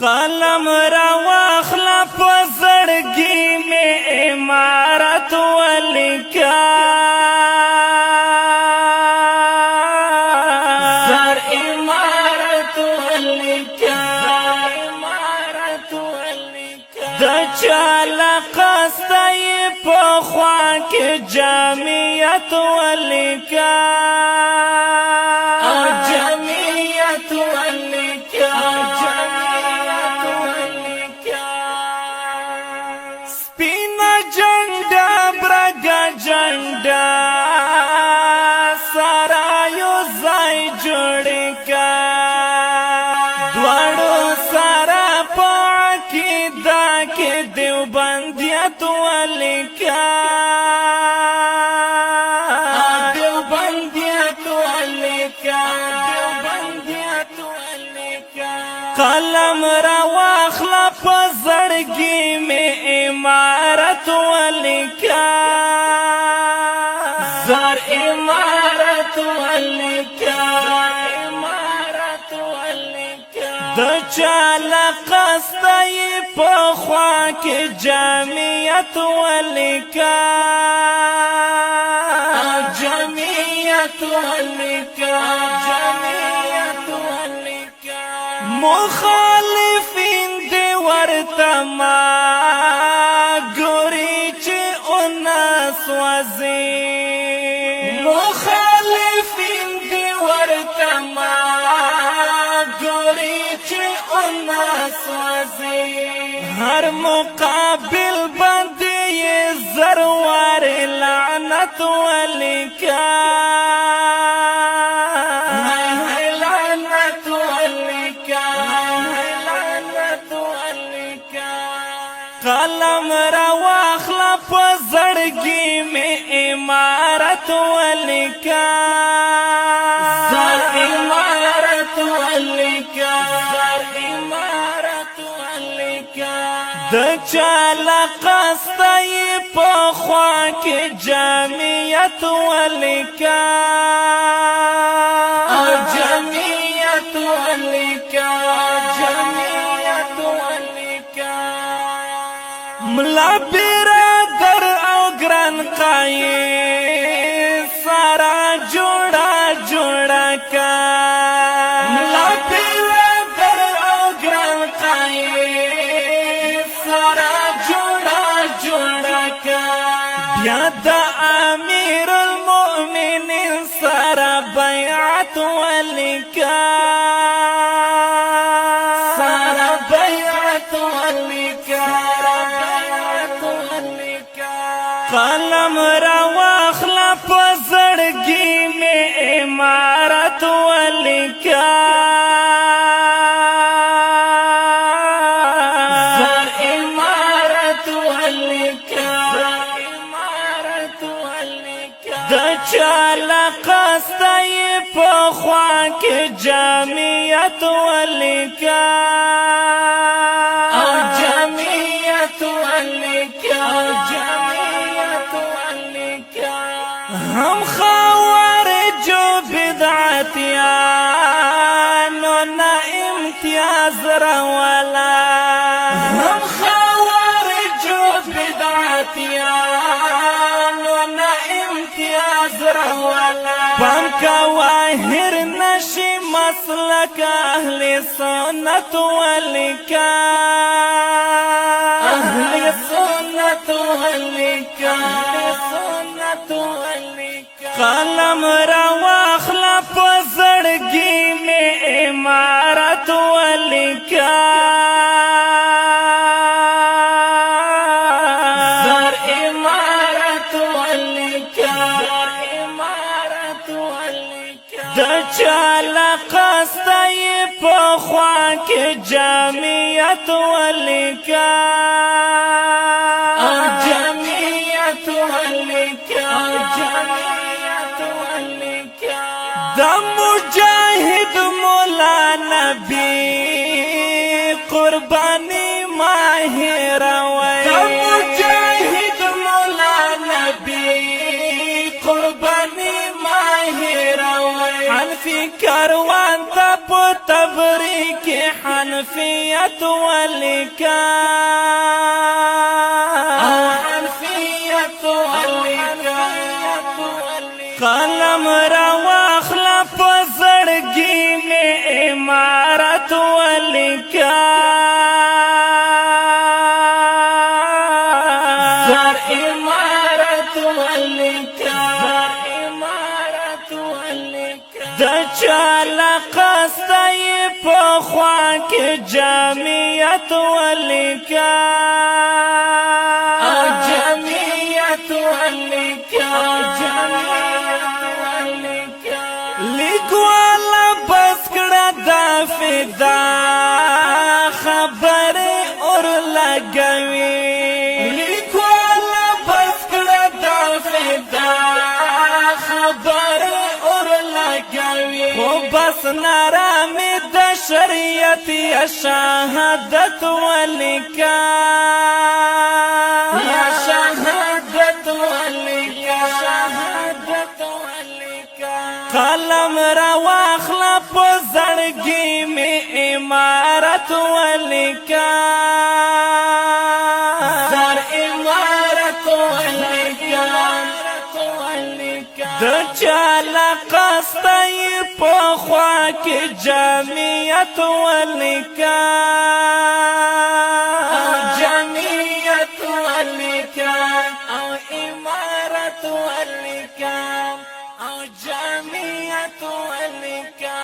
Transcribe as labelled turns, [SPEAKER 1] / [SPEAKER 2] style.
[SPEAKER 1] قلم را واخلا په زړګي مې عمارت ولیکا زر عمارت ولیکا د چاله قصدی په خوا کې جمعیت ولیکا جمعیت ولیکا سپینا جنډا برګا جنډا سارا یو ځای جوړ کا دوړو سارا پاکي دا کې دیوبندیت ولیکا دیوبندیت ولیکا دیوبندیت ولیکا قلم را واخلا په زړګي مې عمارت ولیکا زر عمارت ولیکا عمارت ولیکا د چاله قصدی په خوا کې جمعیت ولیکا جمعیت ولیکا جمعیت ولیکا مخالفین دی ورته ما ګوري چې اوناس وزي مخالفین دی ورته ما ګوري چې اوناس وزي هر مقابل باندې زروار لعنت ولیکا لعنت ولیکا لعنت ولیکا قلم را واخلا په زړګي مې عمارت ولیکا زر عمارت ولیکا زر عمارت ولیکا د چاله قصدی په خوا کې جمعیت ولیکا جمعیت ولیکا جمعیت ولیکا ملا برادر او ګران قایې سارا جوړا جوړا کا ملا برادر او ګران قایې سارا جوړا جوړا کا بیا د امیر المؤمنین سارا بیعت ولیکا سارا بیعت ولیکا قلم را واخلا په زړګي مې عمارت ولیکا زر عمارت ولیکا عمارت ولیکا د چاله قصدی په خوا کې جمعیت ولیکا جمعیت ولیکا جمعیت ولیکا هم خوارجو بدعتیانو نا امتیاز رولا هم خوارجو بدعتیانو نا امتیاز رولا پام کا واهر نشی مسلک اهل سنت ولیکا اهل سنت ولیکا سنت ولیکا قلم را واخلا په زړګي مې عمارت ولیکا زر عمارت ولیکا عمارت ولیکا د چاله قصدی په خوا کې جمعیت ولیکا جمعیت ولیکا جمعیت ولیکا د مجاهد مولا نبی قربانی ماهر وای د مجاهد مولا نبی قربانی ماهر وای حنفی کاروان ته تبریک حنفیت ولیکا حنفیت ولیکا قلم را واخلا په زړګي مې عمارت ولیکا زر عمارت ولیکا د چاله قصدی په خوا کې جمعیت ولیکا جمعیت ولیکا لیکوالا بس کړه دا فدا خبر اور لګوي لیکوالا بس کړه دا فدا خبر اور لګوي خو بس نارامي د شریعت یا شهادت ولیکا یا شهادت ولیکا شهادت ولیکا قلم را واخلا په زړګي مې عمارت ولیکا زر عمارت ولیکا د چاله قصدی په خوا کې جمعیت ولیکا جمعیت ولیکا او عمارت ولیکا او جمعیت ولیکا